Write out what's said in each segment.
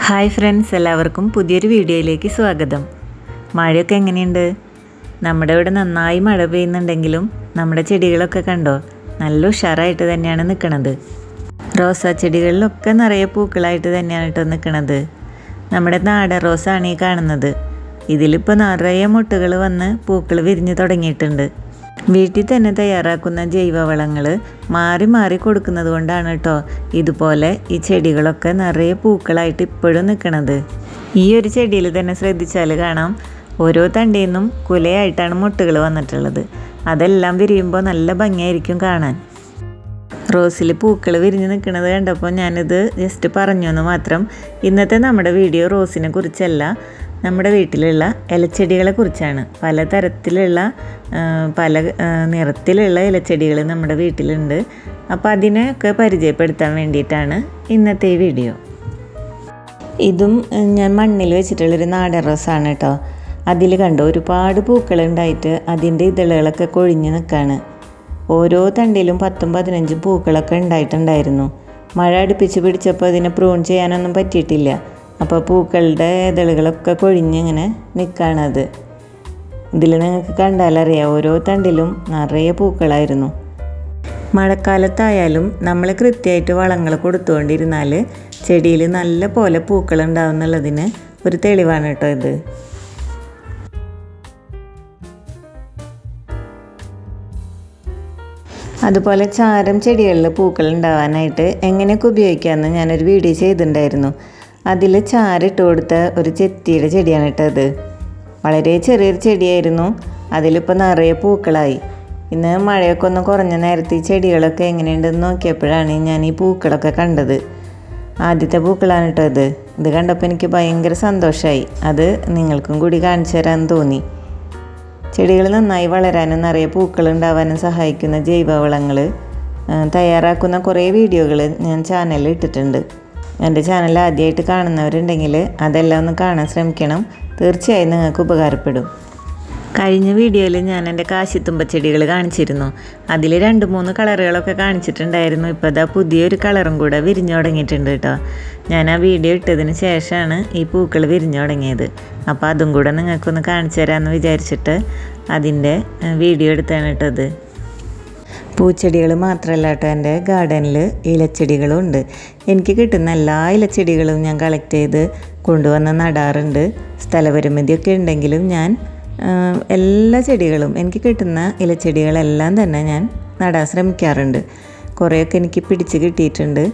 Hi friends, എല്ലാവർക്കും പുതിയൊരു വീഡിയോയിലേക്ക് സ്വാഗതം. മഴയൊക്കെ എങ്ങനെയുണ്ട്? നമ്മുടെ ഇവിടെ നന്നായി മഴ പെയ്യുന്നുണ്ടെങ്കിലും നമ്മുടെ ചെടികളൊക്കെ കണ്ടോ, നല്ല ഉഷാറായിട്ട് തന്നെയാണ് നിൽക്കുന്നത്. റോസാ ചെടികളിലൊക്കെ നിറയെ പൂക്കളായിട്ട് തന്നെയാണ് കേട്ടോ നിൽക്കുന്നത്. നമ്മുടെ നാടൻ റോസാണ് ഈ കാണുന്നത്. ഇതിലിപ്പോൾ നിറയെ മുട്ടുകൾ വന്ന് പൂക്കൾ വിരിഞ്ഞ് തുടങ്ങിയിട്ടുണ്ട്. വീട്ടിൽ തന്നെ തയ്യാറാക്കുന്ന ജൈവവളങ്ങൾ മാറി മാറി കൊടുക്കുന്നത് കൊണ്ടാണ് കേട്ടോ ഇതുപോലെ ഈ ചെടികളൊക്കെ നിറയെ പൂക്കളായിട്ട് ഇപ്പോഴും നിൽക്കണത്. ഈ ഒരു ചെടിയിൽ തന്നെ ശ്രദ്ധിച്ചാൽ കാണാം, ഓരോ തണ്ടിൽ നിന്നും കുലയായിട്ടാണ് മുട്ടുകൾ വന്നിട്ടുള്ളത്. അതെല്ലാം വിരിയുമ്പോൾ നല്ല ഭംഗിയായിരിക്കും കാണാൻ. റോസിൽ പൂക്കൾ വിരിഞ്ഞ് നിൽക്കുന്നത് കണ്ടപ്പോൾ ഞാനിത് ജസ്റ്റ് പറഞ്ഞു എന്ന് മാത്രം. ഇന്നത്തെ നമ്മുടെ വീഡിയോ റോസിനെ കുറിച്ചല്ല, നമ്മുടെ വീട്ടിലുള്ള ഇലച്ചെടികളെ കുറിച്ചാണ്. പലതരത്തിലുള്ള പല നിറത്തിലുള്ള ഇലച്ചെടികൾ നമ്മുടെ വീട്ടിലുണ്ട്. അപ്പോൾ അതിനെയൊക്കെ പരിചയപ്പെടുത്താൻ വേണ്ടിയിട്ടാണ് ഇന്നത്തെ ഈ വീഡിയോ. ഇതും ഞാൻ മണ്ണിൽ വെച്ചിട്ടുള്ളൊരു നാടൻ റോസാണ് കേട്ടോ. അതിൽ കണ്ടോ ഒരുപാട് പൂക്കളുണ്ടായിട്ട് അതിൻ്റെ ഇതളുകളൊക്കെ കൊഴിഞ്ഞ് നിൽക്കുകയാണ്. ഓരോ തണ്ടിലും 10-15 പൂക്കളൊക്കെ ഉണ്ടായിട്ടുണ്ടായിരുന്നു. മഴ അടുപ്പിച്ച് പിടിച്ചപ്പോൾ അതിനെ പ്രൂൺ ചെയ്യാനൊന്നും പറ്റിയിട്ടില്ല. അപ്പോൾ പൂക്കളുടെ ഇതളുകളൊക്കെ കൊഴിഞ്ഞിങ്ങനെ നിൽക്കുകയാണത്. ഇതിൽ നിങ്ങൾക്ക് കണ്ടാലറിയാം, ഓരോ തണ്ടിലും നിറയെ പൂക്കളായിരുന്നു. മഴക്കാലത്തായാലും നമ്മൾ കൃത്യമായിട്ട് വളങ്ങൾ കൊടുത്തുകൊണ്ടിരുന്നാൽ ചെടിയിൽ നല്ല പോലെ പൂക്കളുണ്ടാവും എന്നുള്ളതിന് ഒരു തെളിവാണ് കേട്ടോ ഇത്. അതുപോലെ ചാരം ചെടികളിൽ പൂക്കൾ ഉണ്ടാവാനായിട്ട് എങ്ങനെയൊക്കെ ഉപയോഗിക്കാമെന്ന് ഞാനൊരു വീഡിയോ ചെയ്തിട്ടുണ്ടായിരുന്നു. അതിൽ ചാരിട്ട് കൊടുത്ത ഒരു ചെത്തിയുടെ ചെടിയാണ് ഇട്ടത്. വളരെ ചെറിയൊരു ചെടിയായിരുന്നു. അതിലിപ്പോൾ നിറയെ പൂക്കളായി. ഇന്ന് മഴയൊക്കെ ഒന്ന് കുറഞ്ഞ നേരത്തെ ഈ ചെടികളൊക്കെ എങ്ങനെയുണ്ടെന്ന് നോക്കിയപ്പോഴാണ് ഞാൻ ഈ പൂക്കളൊക്കെ കണ്ടത്. ആദ്യത്തെ പൂക്കളാണ് ഇട്ടത്. ഇത് കണ്ടപ്പോൾ എനിക്ക് ഭയങ്കര സന്തോഷമായി. അത് നിങ്ങൾക്കും കൂടി കാണിച്ചു തരാമെന്ന് തോന്നി. ചെടികൾ നന്നായി വളരാനും നിറയെ പൂക്കൾ ഉണ്ടാവാനും സഹായിക്കുന്ന ജൈവവളങ്ങൾ തയ്യാറാക്കുന്ന കുറേ വീഡിയോകൾ ഞാൻ ചാനലിൽ ഇട്ടിട്ടുണ്ട്. എൻ്റെ ചാനൽ ആദ്യമായിട്ട് കാണുന്നവരുണ്ടെങ്കിൽ അതെല്ലാം ഒന്ന് കാണാൻ ശ്രമിക്കണം. തീർച്ചയായും നിങ്ങൾക്ക് ഉപകാരപ്പെടും. കഴിഞ്ഞ വീഡിയോയിൽ ഞാൻ എൻ്റെ കാശിത്തുമ്പ ചെടികൾ കാണിച്ചിരുന്നു. അതിൽ 2-3 കളറുകളൊക്കെ കാണിച്ചിട്ടുണ്ടായിരുന്നു. ഇപ്പോൾ അതാ പുതിയൊരു കളറും കൂടെ വിരിഞ്ഞു തുടങ്ങിയിട്ടുണ്ട് കേട്ടോ. ഞാൻ ആ വീഡിയോ ഇട്ടതിന് ശേഷമാണ് ഈ പൂക്കൾ വിരിഞ്ഞു തുടങ്ങിയത്. അപ്പോൾ അതും കൂടെ നിങ്ങൾക്കൊന്ന് കാണിച്ചു തരാമെന്ന് വിചാരിച്ചിട്ട് അതിൻ്റെ വീഡിയോ എടുത്താണ് ഇട്ടത്. പൂച്ചെടികൾ മാത്രമല്ല കേട്ടോ, എൻ്റെ ഗാർഡനിൽ ഇലച്ചെടികളും ഉണ്ട്. എനിക്ക് കിട്ടുന്ന എല്ലാ ഇലച്ചെടികളും ഞാൻ കളക്ട് ചെയ്ത് കൊണ്ടുവന്ന് നടാറുണ്ട്. സ്ഥലപരിമിതിയൊക്കെ ഉണ്ടെങ്കിലും ഞാൻ എല്ലാ ചെടികളും, എനിക്ക് കിട്ടുന്ന ഇലച്ചെടികളെല്ലാം തന്നെ ഞാൻ നടാൻ ശ്രമിക്കാറുണ്ട്. കുറേയൊക്കെ എനിക്ക് പിടിച്ച് കിട്ടിയിട്ടുണ്ട്.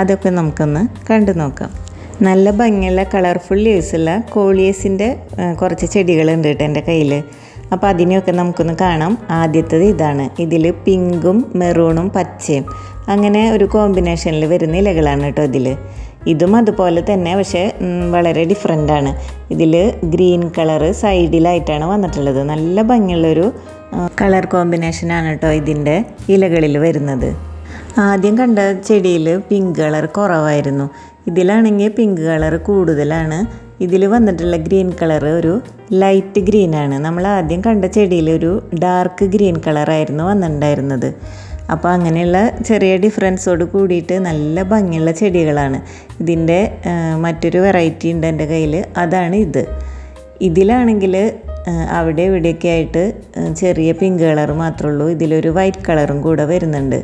അതൊക്കെ നമുക്കൊന്ന് കണ്ടു നോക്കാം. നല്ല ഭംഗിയുള്ള കളർഫുൾ ലീവ്സുള്ള കോളിയസിൻ്റെ കുറച്ച് ചെടികളുണ്ട് കേട്ടോ എൻ്റെ കയ്യിൽ. അപ്പോൾ അതിനെയൊക്കെ നമുക്കൊന്ന് കാണാം. ആദ്യത്തേത് ഇതാണ്. ഇതിൽ പിങ്കും മെറൂണും പച്ചയും അങ്ങനെ ഒരു കോമ്പിനേഷനിൽ വരുന്ന ഇലകളാണ് കേട്ടോ ഇതിൽ. ഇതും അതുപോലെ തന്നെ, പക്ഷേ വളരെ ഡിഫറെൻ്റാണ്. ഇതിൽ ഗ്രീൻ കളറ് സൈഡിലായിട്ടാണ് വന്നിട്ടുള്ളത്. നല്ല ഭംഗിയുള്ളൊരു കളർ കോമ്പിനേഷനാണ് കേട്ടോ ഇതിൻ്റെ ഇലകളിൽ വരുന്നത്. ആദ്യം കണ്ട ചെടിയിൽ പിങ്ക് കളർ കുറവായിരുന്നു. ഇതിലാണെങ്കിൽ പിങ്ക് കളർ കൂടുതലാണ്. ഇതിൽ വന്നിട്ടുള്ള ഗ്രീൻ കളർ ഒരു ലൈറ്റ് ഗ്രീനാണ്. നമ്മൾ ആദ്യം കണ്ട ചെടിയിൽ ഒരു ഡാർക്ക് ഗ്രീൻ കളറായിരുന്നു വന്നിട്ടുണ്ടായിരുന്നത്. അപ്പോൾ അങ്ങനെയുള്ള ചെറിയ ഡിഫറൻസോട് കൂടിയിട്ട് നല്ല ഭംഗിയുള്ള ചെടികളാണ്. ഇതിൻ്റെ മറ്റൊരു വെറൈറ്റി ഉണ്ട് എൻ്റെ കയ്യിൽ, അതാണ് ഇത്. ഇതിലാണെങ്കിൽ അവിടെ ഇവിടെയൊക്കെ ആയിട്ട് ചെറിയ പിങ്ക് കളർ മാത്രമേ ഉള്ളൂ. ഇതിലൊരു വൈറ്റ് കളറും കൂടെ വരുന്നുണ്ട്.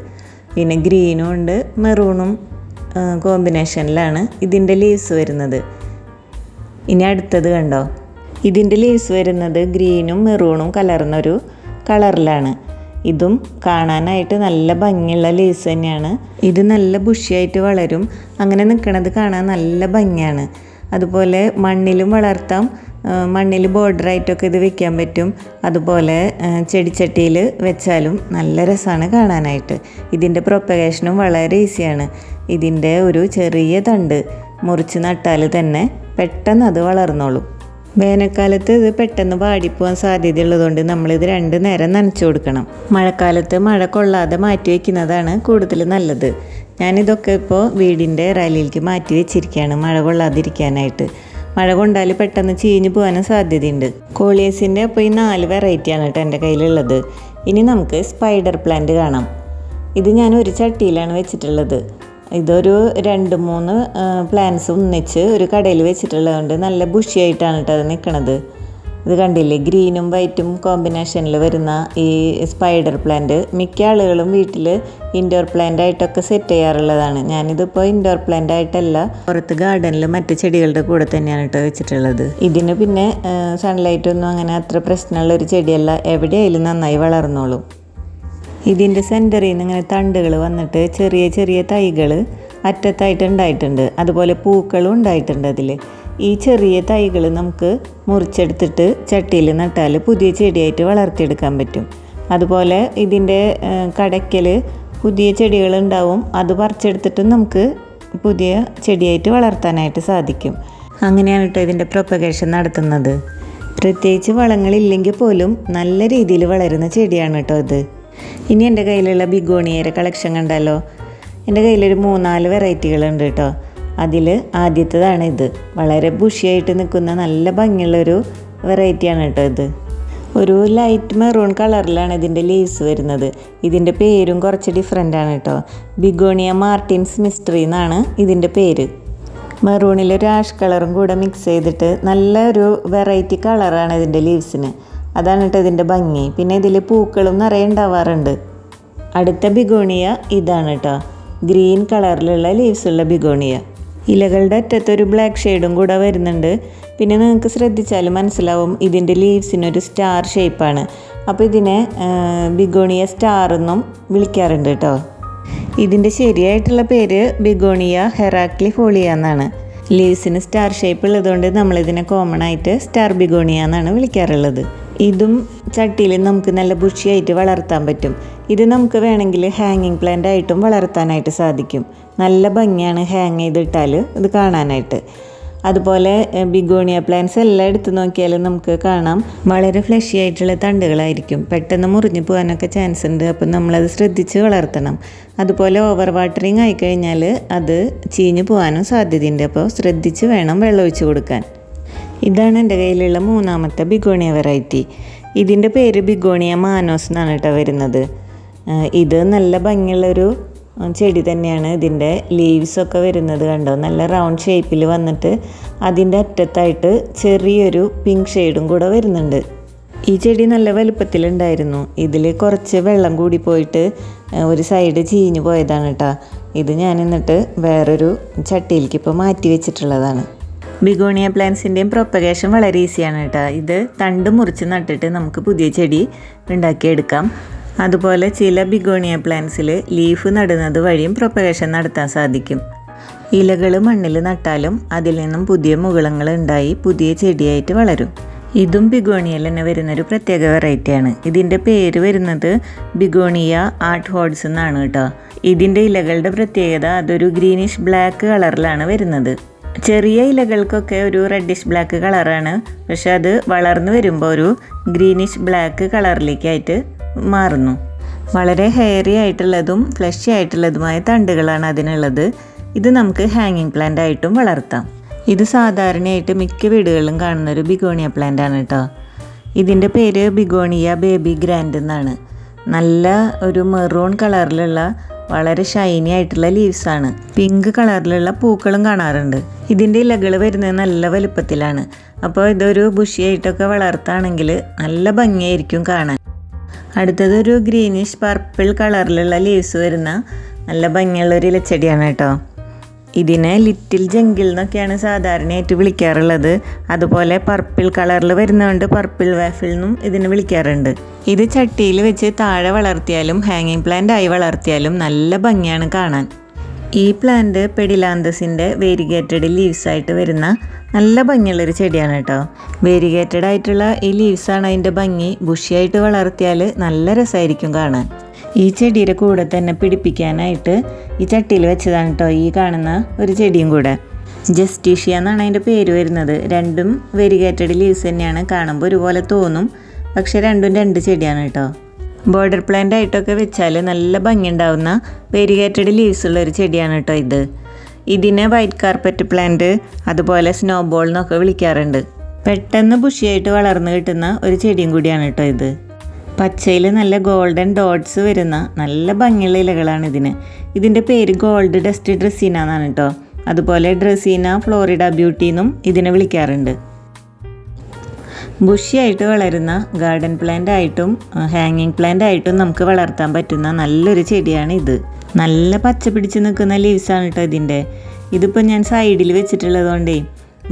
പിന്നെ ഗ്രീനും ഉണ്ട്, മെറൂണും കോമ്പിനേഷനിലാണ് ഇതിൻ്റെ ലീവ്സ് വരുന്നത്. ഇനി അടുത്തത് കണ്ടോ, ഇതിൻ്റെ ലീവ്സ് വരുന്നത് ഗ്രീനും മെറൂണും കലർന്നൊരു കളറിലാണ്. ഇതും കാണാനായിട്ട് നല്ല ഭംഗിയുള്ള ലീവ്സ് തന്നെയാണ്. ഇത് നല്ല ബുഷിയായിട്ട് വളരും. അങ്ങനെ നിൽക്കണത് കാണാൻ നല്ല ഭംഗിയാണ്. അതുപോലെ മണ്ണിലും വളർത്താം. മണ്ണിൽ ബോർഡറായിട്ടൊക്കെ ഇത് വെക്കാൻ പറ്റും. അതുപോലെ ചെടിച്ചട്ടിയിൽ വെച്ചാലും നല്ല രസമാണ് കാണാനായിട്ട്. ഇതിൻ്റെ പ്രൊപ്പഗേഷനും വളരെ ഈസിയാണ്. ഇതിൻ്റെ ഒരു ചെറിയ തണ്ട് മുറിച്ച് നട്ടാൽ തന്നെ പെട്ടെന്ന് അത് വളർന്നോളും. വേനൽക്കാലത്ത് ഇത് പെട്ടെന്ന് വാടിപ്പോകാൻ സാധ്യതയുള്ളതുകൊണ്ട് നമ്മളിത് 2 നേരം നനച്ചു കൊടുക്കണം. മഴക്കാലത്ത് മഴ കൊള്ളാതെ മാറ്റി വയ്ക്കുന്നതാണ് കൂടുതൽ നല്ലത്. ഞാനിതൊക്കെ ഇപ്പോൾ വീടിൻ്റെ റാലിയിലേക്ക് മാറ്റി വെച്ചിരിക്കുകയാണ് മഴ കൊള്ളാതിരിക്കാനായിട്ട്. മഴ കൊണ്ടാൽ പെട്ടെന്ന് ചീഞ്ഞു പോകാനും സാധ്യതയുണ്ട്. കോളിയസിൻ്റെ അപ്പോൾ ഈ 4 വെറൈറ്റിയാണ് കേട്ടോ എൻ്റെ കയ്യിലുള്ളത്. ഇനി നമുക്ക് സ്പൈഡർ പ്ലാന്റ് കാണാം. ഇത് ഞാൻ ഒരു ചട്ടിയിലാണ് വെച്ചിട്ടുള്ളത്. ഇതൊരു 2-3 പ്ലാന്റ്സ് ഒന്നിച്ച് ഒരു കടയിൽ വെച്ചിട്ടുള്ളതുകൊണ്ട് നല്ല ബുഷിയായിട്ടാണ് കേട്ടോ അത് നിൽക്കണത്. ഇത് കണ്ടില്ലേ, ഗ്രീനും വൈറ്റും കോമ്പിനേഷനിൽ വരുന്ന ഈ സ്പൈഡർ പ്ലാന്റ് മിക്ക ആളുകളും വീട്ടിൽ ഇൻഡോർ പ്ലാന്റ് ആയിട്ടൊക്കെ സെറ്റ് ചെയ്യാറുള്ളതാണ്. ഞാനിതിപ്പോൾ ഇൻഡോർ പ്ലാന്റ് ആയിട്ടല്ല, പുറത്ത് ഗാർഡനിൽ മറ്റ് ചെടികളുടെ കൂടെ തന്നെയാണ് കേട്ടോ വെച്ചിട്ടുള്ളത്. ഇതിന് പിന്നെ സൺലൈറ്റ് ഒന്നും അങ്ങനെ അത്ര പ്രശ്നമുള്ള ഒരു ചെടിയല്ല, എവിടെയായാലും നന്നായി വളർന്നോളും. ഇതിൻ്റെ സെൻറ്ററിൽ നിന്ന് ഇങ്ങനെ തണ്ടുകൾ വന്നിട്ട് ചെറിയ ചെറിയ തൈകൾ അറ്റത്തായിട്ട് ഉണ്ടായിട്ടുണ്ട്. അതുപോലെ പൂക്കളും ഉണ്ടായിട്ടുണ്ട് അതിൽ. ഈ ചെറിയ തൈകൾ നമുക്ക് മുറിച്ചെടുത്തിട്ട് ചട്ടിയിൽ നട്ടാൽ പുതിയ ചെടിയായിട്ട് വളർത്തിയെടുക്കാൻ പറ്റും. അതുപോലെ ഇതിൻ്റെ കടയ്ക്കൽ പുതിയ ചെടികളുണ്ടാവും, അത് പറിച്ചെടുത്തിട്ട് നമുക്ക് പുതിയ ചെടിയായിട്ട് വളർത്താനായിട്ട് സാധിക്കും. അങ്ങനെയാണ് കേട്ടോ ഇതിൻ്റെ പ്രൊപ്പഗേഷൻ നടത്തുന്നത്. പ്രത്യേകിച്ച് വളങ്ങളില്ലെങ്കിൽ പോലും നല്ല രീതിയിൽ വളരുന്ന ചെടിയാണ് കേട്ടോ ഇത്. ഇനി എൻ്റെ കയ്യിലുള്ള ബിഗോണിയയുടെ കളക്ഷൻ കണ്ടാലോ. എൻ്റെ കയ്യിലൊരു 3-4 വെറൈറ്റികളുണ്ട് കേട്ടോ. അതിൽ ആദ്യത്തേതാണ് ഇത്. വളരെ ബുഷിയായിട്ട് നിൽക്കുന്ന നല്ല ഭംഗിയുള്ളൊരു വെറൈറ്റിയാണ് കേട്ടോ ഇത്. ഒരു ലൈറ്റ് മെറൂൺ കളറിലാണ് ഇതിൻ്റെ ലീവ്സ് വരുന്നത്. ഇതിൻ്റെ പേരും കുറച്ച് ഡിഫറെൻ്റാണ് കേട്ടോ. ബിഗോണിയ മാർട്ടിൻസ് മിസ്റ്ററി എന്നാണ് ഇതിൻ്റെ പേര്. മെറൂണിലൊരു ആഷ് കളറും കൂടെ മിക്സ് ചെയ്തിട്ട് നല്ലൊരു വെറൈറ്റി കളറാണ് ഇതിൻ്റെ ലീവ്സിന്. അതാണ് കേട്ടോ ഇതിൻ്റെ ഭംഗി. പിന്നെ ഇതിൽ പൂക്കളും നിറയെ ഉണ്ടാവാറുണ്ട്. അടുത്ത ബിഗോണിയ ഇതാണ് കേട്ടോ, ഗ്രീൻ കളറിലുള്ള ലീവ്സുള്ള ബിഗോണിയ. ഇലകളുടെ അറ്റത്തൊരു ബ്ലാക്ക് ഷെയ്ഡും കൂടെ വരുന്നുണ്ട്. പിന്നെ നിങ്ങൾക്ക് ശ്രദ്ധിച്ചാൽ മനസ്സിലാവും ഇതിൻ്റെ ലീവ്സിനൊരു സ്റ്റാർ ഷേപ്പാണ്. അപ്പോൾ ഇതിനെ ബിഗോണിയ സ്റ്റാർ എന്നും വിളിക്കാറുണ്ട് കേട്ടോ. ഇതിൻ്റെ ശരിയായിട്ടുള്ള പേര് ബിഗോണിയ ഹെറാക്ലിഫോളിയ എന്നാണ്. ലീവ്സിന് സ്റ്റാർ ഷേപ്പ് ഉള്ളതുകൊണ്ട് നമ്മളിതിനെ കോമൺ ആയിട്ട് സ്റ്റാർ ബിഗോണിയ എന്നാണ് വിളിക്കാറുള്ളത്. ഇതും ചട്ടിയിൽ നമുക്ക് നല്ല ബുഷിയായിട്ട് വളർത്താൻ പറ്റും. ഇത് നമുക്ക് വേണമെങ്കിൽ ഹാങ്ങിങ് പ്ലാന്റ് ആയിട്ടും വളർത്താനായിട്ട് സാധിക്കും. നല്ല ഭംഗിയാണ് ഹാങ് ചെയ്തിട്ടാൽ ഇത് കാണാനായിട്ട്. അതുപോലെ ബിഗോണിയ പ്ലാന്റ്സ് എല്ലാം എടുത്ത് നോക്കിയാലും നമുക്ക് കാണാം വളരെ ഫ്ലഷി ആയിട്ടുള്ള തണ്ടുകളായിരിക്കും. പെട്ടെന്ന് മുറിഞ്ഞു പോകാനൊക്കെ ചാൻസ് ഉണ്ട്. അപ്പം നമ്മളത് ശ്രദ്ധിച്ച് വളർത്തണം. അതുപോലെ ഓവർ വാട്ടറിങ് ആയിക്കഴിഞ്ഞാൽ അത് ചീഞ്ഞു പോകാനും സാധ്യതയുണ്ട്. അപ്പോൾ ശ്രദ്ധിച്ച് വേണം വെള്ളമൊഴിച്ച് കൊടുക്കാൻ. ഇതാണ് എൻ്റെ കയ്യിലുള്ള 3ാമത്തെ ബിഗോണിയ വെറൈറ്റി. ഇതിൻ്റെ പേര് ബിഗോണിയ മാനോസ് എന്നാണ് കേട്ടോ വരുന്നത്. ഇത് നല്ല ഭംഗിയുള്ളൊരു ചെടി തന്നെയാണ്. ഇതിൻ്റെ ലീവ്സൊക്കെ വരുന്നത് കണ്ടോ, നല്ല റൗണ്ട് ഷേപ്പിൽ വന്നിട്ട് അതിൻ്റെ അറ്റത്തായിട്ട് ചെറിയൊരു പിങ്ക് ഷെയ്ഡും കൂടെ വരുന്നുണ്ട്. ഈ ചെടി നല്ല വലുപ്പത്തിലുണ്ടായിരുന്നു. ഇതിൽ കുറച്ച് വെള്ളം കൂടി പോയിട്ട് ഒരു സൈഡ് ചീഞ്ഞു പോയതാണ് കേട്ടോ. ഇത് ഞാൻ എന്നിട്ട് വേറൊരു ചട്ടിയിലേക്ക് ഇപ്പോൾ മാറ്റി വെച്ചിട്ടുള്ളതാണ്. ബിഗോണിയ പ്ലാന്റ്സിൻ്റെയും പ്രൊപ്പഗേഷൻ വളരെ ഈസിയാണ് കേട്ടോ. ഇത് തണ്ട് മുറിച്ച് നട്ടിട്ട് നമുക്ക് പുതിയ ചെടി ഉണ്ടാക്കിയെടുക്കാം. അതുപോലെ ചില ബിഗോണിയ പ്ലാന്റ്സിൽ ലീഫ് നടുന്നത് വഴിയും പ്രൊപ്പഗേഷൻ നടത്താൻ സാധിക്കും. ഇലകൾ മണ്ണിൽ നട്ടാലും അതിൽ നിന്നും പുതിയ മുകുളങ്ങൾ ഉണ്ടായി പുതിയ ചെടിയായിട്ട് വളരും. ഇതും ബിഗോണിയയിൽ തന്നെ വരുന്നൊരു പ്രത്യേക വെറൈറ്റിയാണ്. ഇതിൻ്റെ പേര് വരുന്നത് ബിഗോണിയ ആർട്ട് ഹോഡ്സ് എന്നാണ് കേട്ടോ. ഇതിൻ്റെ ഇലകളുടെ പ്രത്യേകത അതൊരു ഗ്രീനിഷ് ബ്ലാക്ക് കളറിലാണ് വരുന്നത്. ചെറിയ ഇലകൾക്കൊക്കെ ഒരു റെഡിഷ് ബ്ലാക്ക് കളറാണ്, പക്ഷെ അത് വളർന്നു വരുമ്പോൾ ഒരു ഗ്രീനിഷ് ബ്ലാക്ക് കളറിലേക്കായിട്ട് മാറുന്നു. വളരെ ഹെയറി ആയിട്ടുള്ളതും ഫ്ലഷി ആയിട്ടുള്ളതുമായ തണ്ടുകളാണ് അതിനുള്ളത്. ഇത് നമുക്ക് ഹാങ്ങിങ് പ്ലാന്റ് ആയിട്ടും വളർത്താം. ഇത് സാധാരണയായിട്ട് മിക്ക വീടുകളിലും കാണുന്നൊരു ബിഗോണിയ പ്ലാന്റ് ആണ് കേട്ടോ. ഇതിൻ്റെ പേര് ബിഗോണിയ ബേബി ഗ്രാൻഡ് എന്നാണ്. നല്ല ഒരു മെറൂൺ കളറിലുള്ള വളരെ ഷൈനി ആയിട്ടുള്ള ലീവ്സാണ്. പിങ്ക് കളറിലുള്ള പൂക്കളും കാണാറുണ്ട്. ഇതിൻ്റെ ഇലകൾ വരുന്നത് നല്ല വലുപ്പത്തിലാണ്. അപ്പോൾ ഇതൊരു ബുഷിയായിട്ടൊക്കെ വളർത്താണെങ്കിൽ നല്ല ഭംഗിയായിരിക്കും കാണാൻ. അടുത്തതൊരു ഗ്രീനിഷ് പർപ്പിൾ കളറിലുള്ള ലീവ്സ് വരുന്ന നല്ല ഭംഗിയുള്ളൊരു ഇലച്ചെടിയാണ് കേട്ടോ. ഇതിനെ ലിറ്റിൽ ജംഗിൾ എന്നൊക്കെയാണ് സാധാരണയായിട്ട് വിളിക്കാറുള്ളത്. അതുപോലെ പർപ്പിൾ കളറിൽ വരുന്നതുകൊണ്ട് പർപ്പിൾ വാഫിൾ എന്നും ഇതിനെ വിളിക്കാറുണ്ട്. ഇത് ചട്ടിയിൽ വെച്ച് താഴെ വളർത്തിയാലും ഹാങ്ങിങ് പ്ലാന്റ് ആയി വളർത്തിയാലും നല്ല ഭംഗിയാണ് കാണാൻ. ഈ പ്ലാന്റ് പെഡിലാന്തസിൻ്റെ വേരിഗേറ്റഡ് ലീവ്സായിട്ട് വരുന്ന നല്ല ഭംഗിയുള്ളൊരു ചെടിയാണ് കേട്ടോ. വേരിഗേറ്റഡ് ആയിട്ടുള്ള ഈ ലീവ്സാണ് അതിൻ്റെ ഭംഗി. ബുഷിയായിട്ട് വളർത്തിയാൽ നല്ല രസമായിരിക്കും കാണാൻ. ഈ ചെടിയുടെ കൂടെ തന്നെ പിടിപ്പിക്കാനായിട്ട് ഈ ചട്ടിയിൽ വെച്ചതാണ് കേട്ടോ ഈ കാണുന്ന ഒരു ചെടിയും കൂടെ. ജസ്റ്റീഷ്യ എന്നാണ് അതിൻ്റെ പേര് വരുന്നത്. രണ്ടും വെരിഗേറ്റഡ് ലീവ്സ് തന്നെയാണ്. കാണുമ്പോൾ ഒരുപോലെ തോന്നും, പക്ഷെ രണ്ടും രണ്ട് ചെടിയാണ് കേട്ടോ. ബോർഡർ പ്ലാന്റ് ആയിട്ടൊക്കെ വെച്ചാൽ നല്ല ഭംഗി ഉണ്ടാവുന്ന വെരിഗേറ്റഡ് ലീവ്സ് ഉള്ള ഒരു ചെടിയാണ് കേട്ടോ ഇത്. ഇതിനെ വൈറ്റ് കാർപ്പറ്റ് പ്ലാന്റ് അതുപോലെ സ്നോബോൾ എന്നൊക്കെ വിളിക്കാറുണ്ട്. പെട്ടെന്ന് ബുഷിയായിട്ട് വളർന്നു കിട്ടുന്ന ഒരു ചെടിയും കൂടിയാണ് കേട്ടോ ഇത്. പച്ചയിൽ നല്ല ഗോൾഡൻ ഡോട്ട്സ് വരുന്ന നല്ല ഭംഗിയുള്ള ഇലകളാണ് ഇതിന്. ഇതിൻ്റെ പേര് ഗോൾഡ് ഡസ്റ്റ് ഡ്രസീന എന്നാണ് കേട്ടോ. അതുപോലെ ഡ്രസീന ഫ്ലോറിഡ ബ്യൂട്ടി എന്നും ഇതിനെ വിളിക്കാറുണ്ട്. ബുഷിയായിട്ട് വളരുന്ന ഗാർഡൻ പ്ലാന്റ് ആയിട്ടും ഹാങ്ങിങ് പ്ലാന്റ് ആയിട്ടും നമുക്ക് വളർത്താൻ പറ്റുന്ന നല്ലൊരു ചെടിയാണ് ഇത്. നല്ല പച്ച പിടിച്ച് നിൽക്കുന്ന ലീവ്സാണ് കേട്ടോ ഇതിൻ്റെ. ഇതിപ്പോൾ ഞാൻ സൈഡിൽ വെച്ചിട്ടുള്ളതുകൊണ്ടേ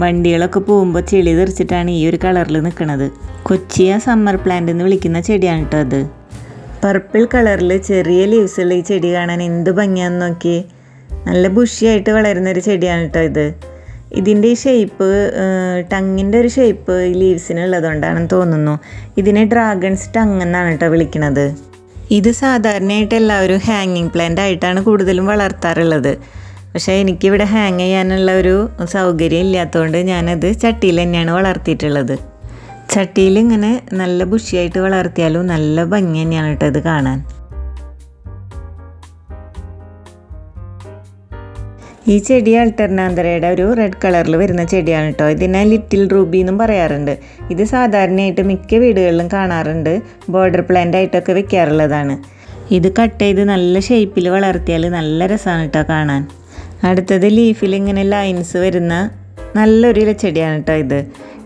വണ്ടികളൊക്കെ പോകുമ്പോൾ ചെളി തെറിച്ചിട്ടാണ് ഈ ഒരു കളറിൽ നിൽക്കുന്നത്. കൊച്ചിയ സമ്മർ പ്ലാന്റ് എന്ന് വിളിക്കുന്ന ചെടിയാണ് കേട്ടോ അത്. പർപ്പിൾ കളറിൽ ചെറിയ ലീവ്സുള്ള ഈ ചെടി കാണാൻ എന്ത് ഭംഗിയാന്ന് നോക്കി. നല്ല ബുഷിയായിട്ട് വളരുന്നൊരു ചെടിയാണ് കേട്ടോ ഇത്. ഇതിൻ്റെ ഈ ഷേപ്പ് ടങ്ങിൻ്റെ ഒരു ഷേപ്പ് ഈ ലീവ്സിനുള്ളതുകൊണ്ടാണെന്ന് തോന്നുന്നു. ഇതിനെ ഡ്രാഗൺസ് ടങ് എന്നാണ് കേട്ടോ വിളിക്കുന്നത്. ഇത് സാധാരണയായിട്ട് എല്ലാവരും ഹാങ്ങിങ് പ്ലാന്റ് ആയിട്ടാണ് കൂടുതലും വളർത്താറുള്ളത്. പക്ഷേ എനിക്കിവിടെ ഹാങ് ചെയ്യാനുള്ള ഒരു സൗകര്യം ഇല്ലാത്തതുകൊണ്ട് ഞാനത് ചട്ടിയിൽ തന്നെയാണ് വളർത്തിയിട്ടുള്ളത്. ചട്ടിയിൽ ഇങ്ങനെ നല്ല ബുഷിയായിട്ട് വളർത്തിയാലും നല്ല ഭംഗി തന്നെയാണ് കേട്ടോ ഇത് കാണാൻ. ഈ ചെടി അൾട്ടർനാന്തരയുടെ ഒരു റെഡ് കളറിൽ വരുന്ന ചെടിയാണ് കേട്ടോ. ഇതിനെ ലിറ്റിൽ റൂബി എന്നും പറയാറുണ്ട്. ഇത് സാധാരണയായിട്ട് മിക്ക വീടുകളിലും കാണാറുണ്ട്. ബോർഡർ പ്ലാന്റ് ആയിട്ടൊക്കെ വെക്കാറുള്ളതാണ്. ഇത് കട്ട് ചെയ്ത് നല്ല ഷേപ്പിൽ വളർത്തിയാൽ നല്ല രസമാണ് കേട്ടോ കാണാൻ. അടുത്തത് ലീഫിൽ ഇങ്ങനെ ലൈൻസ് വരുന്ന നല്ലൊരു ഇലച്ചെടിയാണ് കേട്ടോ ഇത്.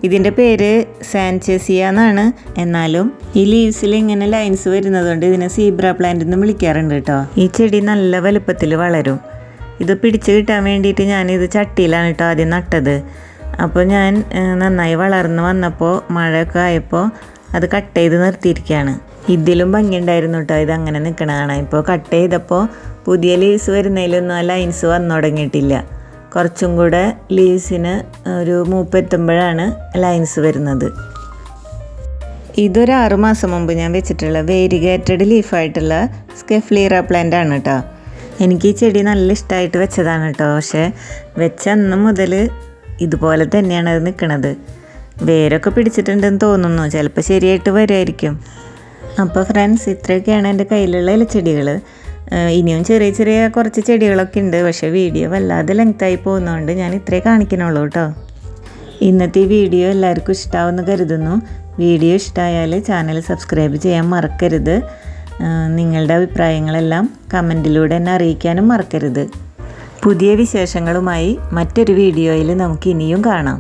ഇതിൻ്റെ പേര് സാൻചേസിയ എന്നാണ്. എന്നാലും ഈ ലീവ്സിൽ ഇങ്ങനെ ലൈൻസ് വരുന്നതുകൊണ്ട് ഇതിനെ സീബ്ര പ്ലാന്റ് എന്നും വിളിക്കാറുണ്ട് കേട്ടോ. ഈ ചെടി നല്ല വലുപ്പത്തിൽ വളരും. ഇത് പിടിച്ച് കിട്ടാൻ വേണ്ടിയിട്ട് ഞാനിത് ചട്ടിയിലാണ് കേട്ടോ ആദ്യം നട്ടത്. അപ്പോൾ ഞാൻ നന്നായി വളർന്ന് വന്നപ്പോൾ മഴയൊക്കെ ആയപ്പോൾ അത് കട്ട് ചെയ്ത് നിർത്തിയിരിക്കുകയാണ്. ഇതിലും ഭംഗിയുണ്ടായിരുന്നു കേട്ടോ ഇത് അങ്ങനെ നിൽക്കണ കാണാൻ. ഇപ്പോൾ കട്ട് ചെയ്തപ്പോൾ പുതിയ ലീവ്സ് വരുന്നതിലൊന്നും ആ ലൈൻസ് വന്നു തുടങ്ങിയിട്ടില്ല. കുറച്ചും കൂടെ ലീവ്സിന് ഒരു മൂപ്പെത്തുമ്പോഴാണ് ലൈൻസ് വരുന്നത്. ഇതൊരു 6 മാസം മുമ്പ് ഞാൻ വെച്ചിട്ടുള്ള വേരിഗേറ്റഡ് ലീഫായിട്ടുള്ള സ്കെഫ്ലീറ പ്ലാന്റ് ആണ് കേട്ടോ. എനിക്ക് ഈ ചെടി നല്ല ഇഷ്ടമായിട്ട് വെച്ചതാണ് കേട്ടോ. പക്ഷേ വെച്ച അന്ന് മുതൽ ഇതുപോലെ തന്നെയാണ് അത് നിൽക്കുന്നത്. വേരൊക്കെ പിടിച്ചിട്ടുണ്ടെന്ന് തോന്നുന്നു. ചിലപ്പോൾ ശരിയായിട്ട് വരുമായിരിക്കും. അപ്പോൾ ഫ്രണ്ട്സ്, ഇത്രയൊക്കെയാണ് എൻ്റെ കയ്യിലുള്ള ഇലച്ചെടികൾ. ഇനിയും ചെറിയ ചെറിയ കുറച്ച് ചെടികളൊക്കെ ഉണ്ട്. പക്ഷേ വീഡിയോ വല്ലാതെ ലെങ്തായി പോകുന്നതുകൊണ്ട് ഞാൻ ഇത്രേ കാണിക്കണുള്ളൂ കേട്ടോ. ഇന്നത്തെ ഈ വീഡിയോ എല്ലാവർക്കും ഇഷ്ടമാവുമെന്ന് കരുതുന്നു. വീഡിയോ ഇഷ്ടമായാൽ ചാനൽ സബ്സ്ക്രൈബ് ചെയ്യാൻ മറക്കരുത്. നിങ്ങളുടെ അഭിപ്രായങ്ങളെല്ലാം കമൻറ്റിലൂടെ എന്നെ അറിയിക്കാനും മറക്കരുത്. പുതിയ വിശേഷങ്ങളുമായി മറ്റൊരു വീഡിയോയിൽ നമുക്ക് ഇനിയും കാണാം.